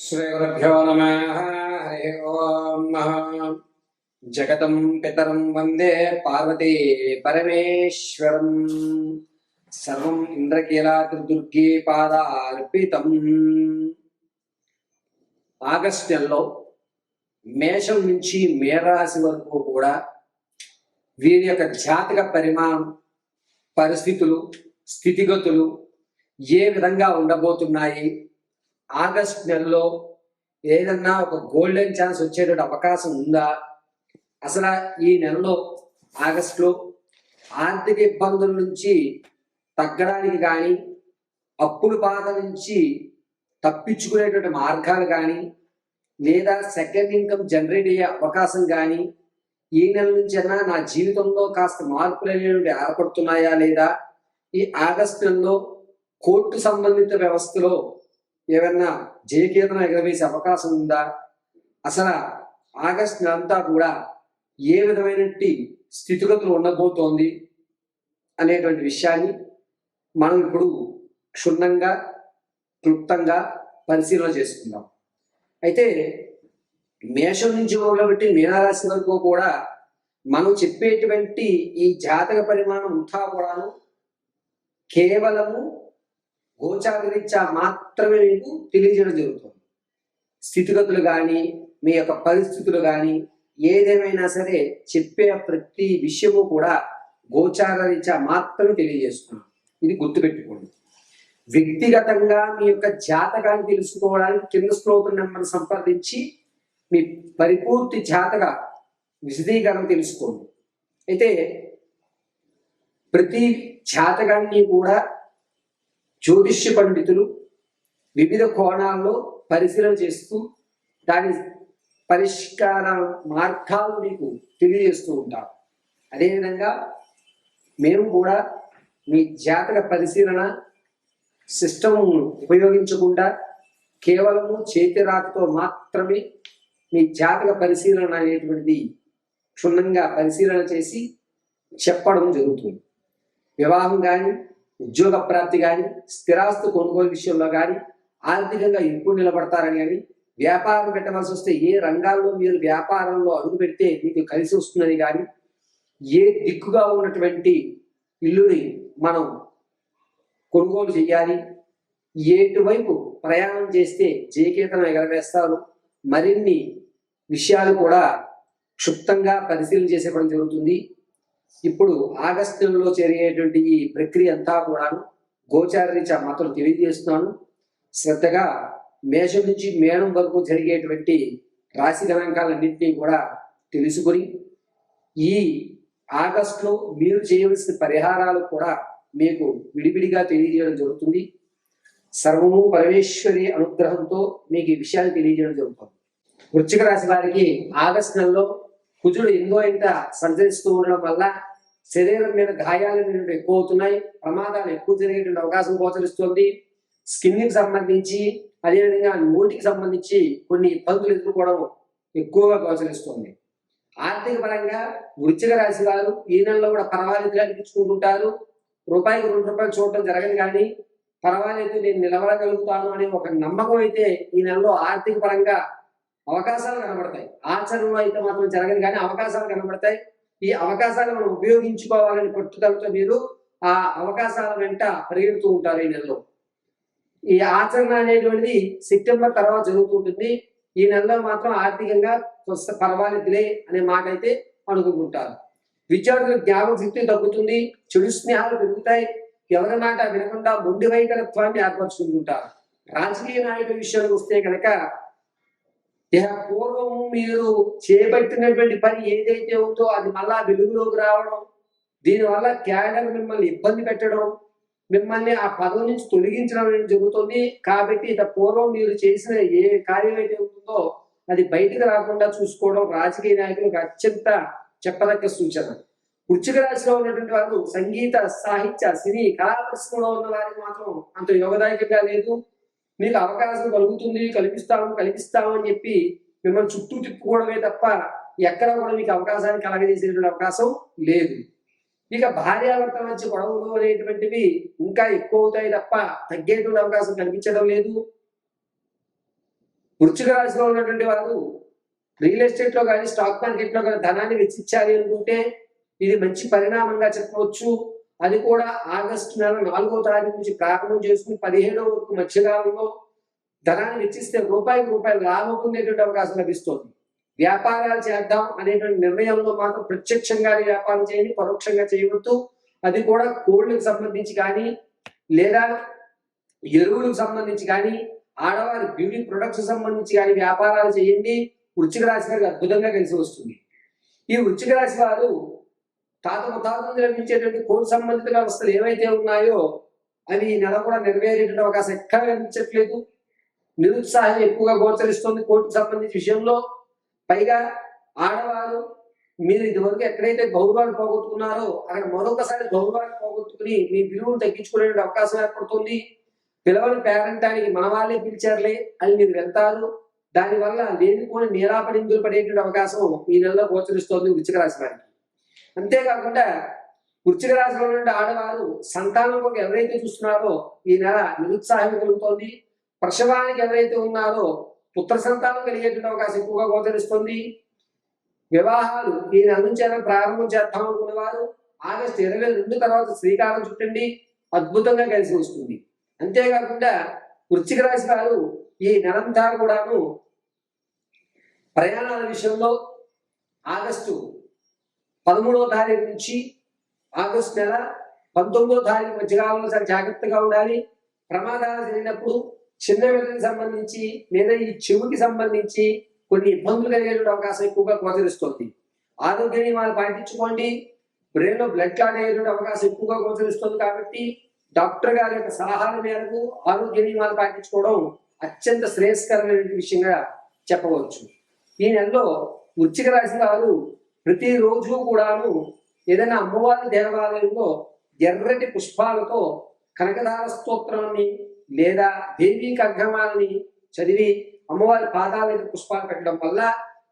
श्रीगुरुभ्यो नमः। हरि ओम्। जगतं पितरं वन्दे पार्वती परमेश्वरम्। सर्वं ఇంద్రకీలాద్రి పాదార్పితం. ఆగస్టు నెలలో మేషం నుంచి మేరాశి వరకు కూడా వీరి యొక్క జాతక పరిమాణం, పరిస్థితులు, స్థితిగతులు ఏ విధంగా ఉండబోతున్నాయి, ఆగస్టు నెలలో ఏదన్నా ఒక గోల్డెన్ ఛాన్స్ వచ్చేటువంటి అవకాశం ఉందా, అసలు ఈ నెలలో ఆగస్టులో ఆర్థిక ఇబ్బందుల నుంచి తగ్గడానికి కానీ, అప్పుల బాధ నుంచి తప్పించుకునేటువంటి మార్గాలు కానీ, లేదా సెకండ్ ఇన్కమ్ జనరేట్ అయ్యే అవకాశం కానీ ఈ నెల నుంచి అయినా నా జీవితంలో కాస్త మార్పులు అనేవి ఏర్పడుతున్నాయా లేదా, ఈ ఆగస్టు నెలలో కోర్టు సంబంధిత వ్యవస్థలో ఏమన్నా జయకేతనం ఎగరవేసే అవకాశం ఉందా, అసలు ఆగస్టు నెలంతా కూడా ఏ విధమైనటువంటి స్థితిగతులు ఉండబోతోంది అనేటువంటి విషయాన్ని మనం ఇప్పుడు క్షుణ్ణంగా క్లుప్తంగా పరిశీలన చేసుకుందాం. అయితే మేషం నుంచి మొదలుపెట్టి మీనరాశి వరకు కూడా మనం చెప్పేటువంటి ఈ జాతక పరిమాణం అంతా కూడాను కేవలము గోచారరీత్యా మాత్రమే మీకు తెలియజేయడం జరుగుతుంది. స్థితిగతులు కానీ, మీ యొక్క పరిస్థితులు కానీ, ఏదేమైనా సరే చెప్పే ప్రతి విషయము కూడా గోచారరీత్యా మాత్రమే తెలియజేస్తున్నాం. ఇది గుర్తుపెట్టుకోండి. వ్యక్తిగతంగా మీ యొక్క జాతకాన్ని తెలుసుకోవడానికి కింద శ్లోకం నెంబర్ సంప్రదించి మీ పరిపూర్తి జాతక విశదీకరణ తెలుసుకోండి. అయితే ప్రతి జాతకాన్ని కూడా జ్యోతిష్య పండితులు వివిధ కోణాల్లో పరిశీలన చేస్తూ దాని పరిష్కార మార్గాలు మీకు తెలియజేస్తూ ఉంటారు. అదేవిధంగా మేము కూడా మీ జాతక పరిశీలన సిస్టమ్ ఉపయోగించకుండా కేవలము చేతిరాతతో మాత్రమే మీ జాతక పరిశీలన అనేటువంటిది క్షుణ్ణంగా పరిశీలన చేసి చెప్పడం జరుగుతుంది. వివాహం కానీ, ఉద్యోగ ప్రాప్తి కానీ, స్థిరాస్తి కొనుగోలు విషయంలో కానీ, ఆర్థికంగా ఎప్పుడు నిలబడతారని కానీ, వ్యాపారం పెట్టవలసి వస్తే ఏ రంగాల్లో మీరు వ్యాపారంలో అడుగు పెడితే మీకు కలిసి వస్తుందని కానీ, ఏ దిక్కుగా ఉన్నటువంటి ఇల్లుని మనం కొనుగోలు చేయాలి, ఎటువైపు ప్రయాణం చేస్తే జయకేతనం ఎగరవేస్తారు, మరిన్ని విషయాలు కూడా క్షుప్తంగా పరిశీలన చేసేయడం జరుగుతుంది. ఇప్పుడు ఆగస్టు నెలలో జరిగేటువంటి ఈ ప్రక్రియ అంతా కూడా గోచారరీత్యా మాత్రం తెలియజేస్తున్నాను. శ్రద్ధగా మేషం నుంచి మేనం వరకు జరిగేటువంటి రాశి గణాంకాలన్నింటినీ కూడా తెలుసుకొని ఈ ఆగస్టులో మీరు చేయవలసిన పరిహారాలు కూడా మీకు విడివిడిగా తెలియజేయడం జరుగుతుంది. సర్వము పరమేశ్వరి అనుగ్రహంతో మీకు ఈ విషయాన్ని తెలియజేయడం జరుగుతుంది. వృశ్చిక రాశి వారికి ఆగస్టు నెలలో కుజుడు ఎంతో ఇంత సంచరిస్తూ ఉండడం వల్ల శరీరం మీద గాయాలు ఎక్కువ అవుతున్నాయి, ప్రమాదాలు ఎక్కువ జరిగేటువంటి అవకాశం గోచరిస్తుంది. స్కిన్ కి సంబంధించి, అదేవిధంగా నోటికి సంబంధించి కొన్ని ఇబ్బందులు ఎదుర్కోవడం ఎక్కువగా గోచరిస్తుంది. ఆర్థిక పరంగా వృశ్చిక రాశి వారు ఈ నెలలో కూడా పర్వాలేదు అనిపించుకుంటుంటారు. రూపాయికి 2 రూపాయలు చూడటం జరగదు, కానీ పర్వాలేదు నేను నిలబడగలుగుతాను అనే ఒక నమ్మకం అయితే ఈ నెలలో ఆర్థిక పరంగా అవకాశాలు కనబడతాయి. ఆచరణలో అయితే మాత్రం జరగదు, కానీ అవకాశాలు కనబడతాయి. ఈ అవకాశాలు మనం ఉపయోగించుకోవాలని పట్టుదలతో మీరు ఆ అవకాశాల వెంట పరిగెడుతూ ఉంటారు. ఈ నెలలో ఈ ఆచరణ అనేటువంటిది సెప్టెంబర్ తర్వాత జరుగుతుంటుంది. ఈ నెలలో మాత్రం ఆర్థికంగా కొంత పర్వాలేదులే అనే మాట అయితే అనుకుంటుంటారు. విద్యార్థులకు జ్ఞాపకశక్తి తగ్గుతుంది, చెడు స్నేహాలు పెరుగుతాయి, ఎవరి మాట వినకుండా మొండి వైఖరత్వాన్ని ఏర్పరచుకుంటుంటారు. రాజకీయ నాయకుల విషయానికి వస్తే కనుక పూర్వం మీరు చేపట్టినటువంటి పని ఏదైతే ఉందో అది మళ్ళా వెలుగులోకి రావడం, దీనివల్ల క్యాడర్ మిమ్మల్ని ఇబ్బంది పెట్టడం, మిమ్మల్ని ఆ పదవి నుంచి తొలగించడం అనేది జరుగుతుంది. కాబట్టి పూర్వం మీరు చేసిన ఏ కార్యం అయితే ఉంటుందో అది బయటకు రాకుండా చూసుకోవడం రాజకీయ నాయకులకు అత్యంత చెప్పదగ్గ సూచన. వృశ్చిక రాశిలో ఉన్నటువంటి వారు సంగీత, సాహిత్య, సినీ, కళా పరిశ్రమలో ఉన్న వారికి మాత్రం అంత యోగదాయకంగా లేదు. మీకు అవకాశం కల్పిస్తాము అని చెప్పి మిమ్మల్ని చుట్టూ తిప్పుకోవడమే తప్ప ఎక్కడ కూడా మీకు అవకాశాన్ని కలగజేసేటువంటి అవకాశం లేదు. ఇక భార్యాభర్తల మధ్య గొడవలు అనేటువంటివి ఇంకా ఎక్కువ అవుతాయి తప్ప తగ్గేటువంటి అవకాశం కనిపించడం లేదు. వృశ్చిక రాశిలో ఉన్నటువంటి వారు రియల్ ఎస్టేట్ లో కానీ స్టాక్ మార్కెట్ లో కానీ ధనాన్ని వెచ్చించాలి అనుకుంటే ఇది మంచి పరిణామంగా చెప్పవచ్చు. అది కూడా ఆగస్టు నెల 4వ తారీఖు నుంచి ప్రారంభం చేసుకుని 17వ వరకు మధ్యకాలంలో ధనాన్ని వెచ్చిస్తే రూపాయికి రూపాయలు లాభం పొందేటువంటి అవకాశం లభిస్తుంది. వ్యాపారాలు చేద్దాం అనేటువంటి నిర్ణయంలో మాత్రం ప్రత్యక్షంగా వ్యాపారం చేయండి, పరోక్షంగా చేయవద్దు. అది కూడా కోళ్లకు సంబంధించి కానీ లేదా ఎరువులకు సంబంధించి కానీ ఆడవారి బ్యూటీ ప్రొడక్ట్స్ సంబంధించి కానీ వ్యాపారాలు చేయండి. వృశ్చిక రాశి వారికి అద్భుతంగా కలిసి వస్తుంది. ఈ వృశ్చిక రాశి వారు తాత ముత్తాతలు లభించేటువంటి కోర్టు సంబంధిత వ్యవస్థలు ఏవైతే ఉన్నాయో అవి ఈ నెల కూడా నెరవేరేటువంటి అవకాశం ఎక్కడ కనిపించట్లేదు. నిరుత్సాహం ఎక్కువగా గోచరిస్తుంది కోర్టుకు సంబంధించిన విషయంలో. పైగా ఆడవారు మీరు ఇదివరకు ఎక్కడైతే గౌరవాన్ని పోగొట్టుకున్నారో అక్కడ మరొకసారి గౌరవాన్ని పోగొట్టుకుని మీ విలువను తగ్గించుకునే అవకాశం ఏర్పడుతుంది. పిలవని పేరంటానికి మన వాళ్ళే పిలిచారులే అని మీరు వెళ్తారు. దానివల్ల లేనిపోని నీలాపనిందులు పడేటువంటి అవకాశం ఈ నెలలో గోచరిస్తోంది వృశ్చిక రాశి వారికి. అంతేకాకుండా వృశ్చిక రాశిలో నుండి ఆడవారు సంతానం కొరకు ఎవరైతే చూస్తున్నారో ఈ నెల నిరుత్సాహం కలుగుతోంది. ప్రసవానికి ఎవరైతే ఉన్నారో పుత్ర సంతానం కలిగేటువంటి అవకాశం ఎక్కువగా గోచరిస్తుంది. వివాహాలు ఈ నెల నుంచి ప్రారంభం చేద్దాం అనుకునేవారు ఆగస్టు 22 తర్వాత శ్రీకారం చుట్టండి, అద్భుతంగా కలిసి వస్తుంది. అంతేకాకుండా వృశ్చిక రాశి వారు ఈ నెలంతా కూడాను ప్రయాణాల విషయంలో ఆగస్టు 13వ తారీఖు నుంచి ఆగస్టు నెల 19వ తారీఖు మధ్యకాలంలో చాలా జాగ్రత్తగా ఉండాలి. ప్రమాదాలు జరిగినప్పుడు చిన్న మెదడుకి సంబంధించి లేదా ఈ చెవుకి సంబంధించి కొన్ని ఇబ్బందులు కలిగేటువంటి అవకాశం ఎక్కువగా గోచరిస్తుంది. ఆరోగ్య నియమాలు పాటించుకోండి. బ్రెయిన్ లో బ్లడ్ క్లాట్ అయ్యేటువంటి అవకాశం ఎక్కువగా గోచరిస్తుంది. కాబట్టి డాక్టర్ గారి యొక్క సలహాల మేరకు ఆరోగ్య నియమాలు పాటించుకోవడం అత్యంత శ్రేయస్కరమైన విషయంగా చెప్పవచ్చు. ఈ నెలలో వృశ్చిక రాశి వారు ప్రతిరోజు కూడాను ఏదైనా అమ్మవారి దేవాలయంలో ఎర్రటి పుష్పాలతో కనకదార స్తోత్రాన్ని లేదా దేవీ కర్గమాలని చదివి అమ్మవారి పాదాల మీద పుష్పాలు పెట్టడం వల్ల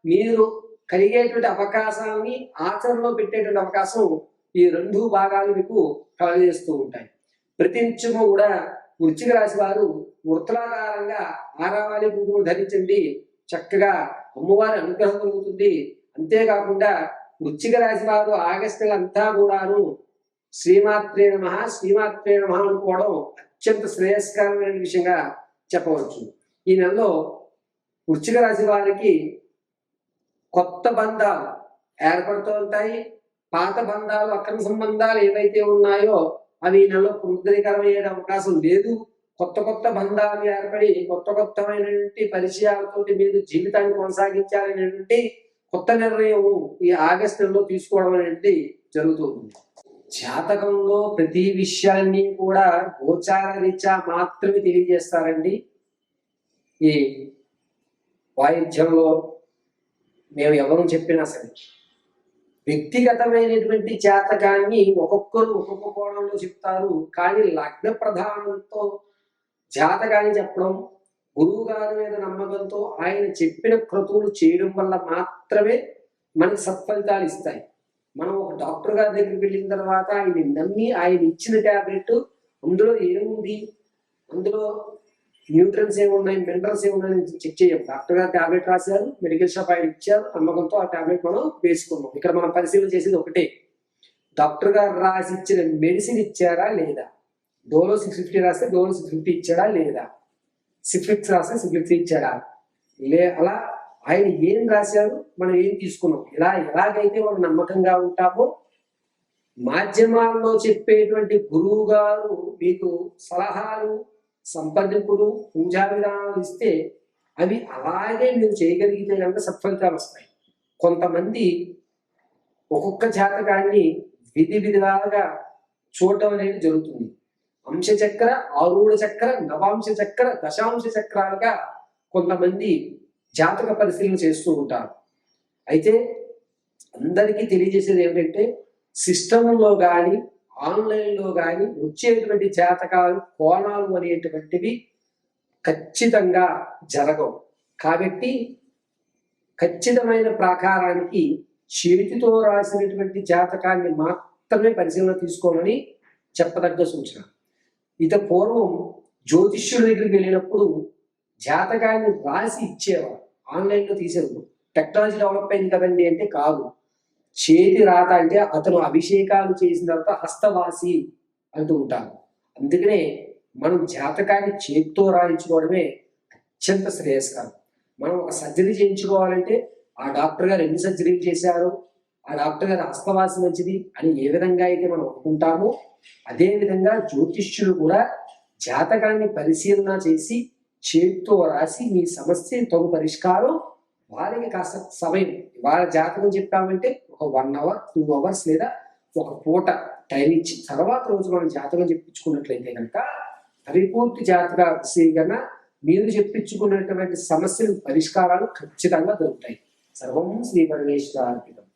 మీరు కలిగేటువంటి అవకాశాన్ని ఆచరణలో పెట్టేటువంటి అవకాశం ఈ 2 భాగాలు మీకు కలగజేస్తూ ఉంటాయి. ప్రతినిత్యము కూడా వృశ్చిక రాశి వారు వృత్తాకారంగా ఆరావాలి పువ్వును ధరించండి, చక్కగా అమ్మవారి అనుగ్రహం కలుగుతుంది. అంతేకాకుండా వృశ్చిక రాశి వారు ఆగస్టు నెలంతా కూడాను శ్రీమాత్రే నమః శ్రీమాత్రే నమః అనుకోవడం అత్యంత శ్రేయస్కరమైన విషయంగా చెప్పవచ్చు. ఈ నెలలో వృశ్చిక రాశి వారికి కొత్త బంధాలు ఏర్పడుతూ ఉంటాయి. పాత బంధాలు అక్రమ సంబంధాలు ఏవైతే ఉన్నాయో అవి ఈ నెలలో పునరుద్ధరీకరమయ్యే అవకాశం లేదు. కొత్త కొత్త బంధాలు ఏర్పడి కొత్తమైనటువంటి పరిచయాలతోటి మీరు జీవితాన్ని కొనసాగించాలనేటువంటి కొత్త నిర్ణయం ఈ ఆగస్టు నెలలో తీసుకోవడం అనేది జరుగుతుంది. జాతకంలో ప్రతి విషయాన్ని కూడా గోచార రీత్యా మాత్రమే తెలియజేస్తారండి. ఈ వాయిద్యంలో మేము ఎవరు చెప్పినా సరే వ్యక్తిగతమైనటువంటి జాతకాన్ని ఒక్కొక్కరు ఒక్కొక్క కోణంలో చెప్తారు. కానీ లగ్న ప్రధానంతో జాతకాన్ని చెప్పడం, గురువు గారి మీద నమ్మకంతో ఆయన చెప్పిన క్రతువులు చేయడం వల్ల మాత్రమే మనకి సత్ఫలితాలు ఇస్తాయి. మనం ఒక డాక్టర్ గారి దగ్గరికి వెళ్ళిన తర్వాత ఆయన నమ్మి ఆయన ఇచ్చిన ట్యాబ్లెట్ అందులో ఏముంది, అందులో న్యూట్రన్స్ ఏమున్నాయి, మినరల్స్ ఏమున్నాయని చెక్ చేయం. డాక్టర్ గారు ట్యాబ్లెట్ రాశారు, మెడికల్ షాప్ ఆయన ఇచ్చారు, నమ్మకంతో ఆ ట్యాబ్లెట్ మనం వేసుకున్నాం. ఇక్కడ మనం పరిశీలన చేసేది ఒకటే, డాక్టర్ గారు రాసి ఇచ్చిన మెడిసిన్ ఇచ్చారా లేదా, డోలో 650 రాస్తే డోలో 650 ఇచ్చాడా లేదా, సిఫ్లిక్స్ రాస్తే సిఫ్లిక్స్ ఇచ్చాడా అలా ఆయన ఏం రాశారు, మనం ఏం తీసుకున్నాం. ఎలాగైతే మనం నమ్మకంగా ఉంటామో మాధ్యమాల్లో చెప్పేటువంటి గురువు గారు మీకు సలహాలు, సంప్రదింపులు, పూజా విధానాలు ఇస్తే అవి అలాగే మీరు చేయగలిగితే కనుక సత్ఫలితాలు వస్తాయి. కొంతమంది ఒక్కొక్క జాతకాన్ని విధాలుగా చూడటం అనేది జరుగుతుంది. అంశచక్ర, ఆరూఢ చక్ర, నవాంశ చక్ర, దశాంశ చక్రాలుగా కొంతమంది జాతక పరిశీలన చేస్తూ ఉంటారు. అయితే అందరికీ తెలియజేసేది ఏమిటంటే సిస్టంలో కానీ ఆన్లైన్లో కానీ వచ్చేటువంటి జాతకాలు, కోణాలు అనేటువంటివి ఖచ్చితంగా జరగవు. కాబట్టి ఖచ్చితమైన ప్రాకారానికి చేతితో రాసినటువంటి జాతకాన్ని మాత్రమే పరిశీలన తీసుకోమని చెప్పదగ్గ సూచన. పూర్వం జ్యోతిష్యుల దగ్గరికి వెళ్ళినప్పుడు జాతకాన్ని రాసి ఇచ్చేవారు, ఆన్లైన్లో తీసేవారు. టెక్నాలజీ డెవలప్ అయింది కదండి అంటే కాదు. చేతి రాత అంటే అతను అభిషేకాలు చేసిన తర్వాత హస్తవాసి అంటూ ఉంటారు. అందుకనే మనం జాతకాన్ని చేతితో రాయించుకోవడమే అత్యంత శ్రేయస్కరం. మనం ఒక సర్జరీ చేయించుకోవాలంటే ఆ డాక్టర్ గారు ఎన్ని సర్జరీలు చేశారు, ఆ డాక్టర్ గారు హస్తవాసి మంచిది అని ఏ విధంగా అయితే మనం అనుకుంటామో, అదే విధంగా జ్యోతిష్యులు కూడా జాతకాన్ని పరిశీలన చేసి చేతితో రాసి మీ సమస్య తగు పరిష్కారం వారికి కాస్త సమయం, వాళ్ళ జాతకం చెప్పామంటే ఒక 1 అవర్ 2 అవర్స్ లేదా ఒక పూట టైం ఇచ్చి తర్వాత రోజు మనం జాతకం చెప్పించుకున్నట్లయితే కనుక పరిపూర్తి జాతక పరిశీలన మీరు చెప్పించుకున్నటువంటి సమస్యలు పరిష్కారాలు ఖచ్చితంగా దొరుకుతాయి. సర్వం శ్రీ పరమేశ్వరార్పితం.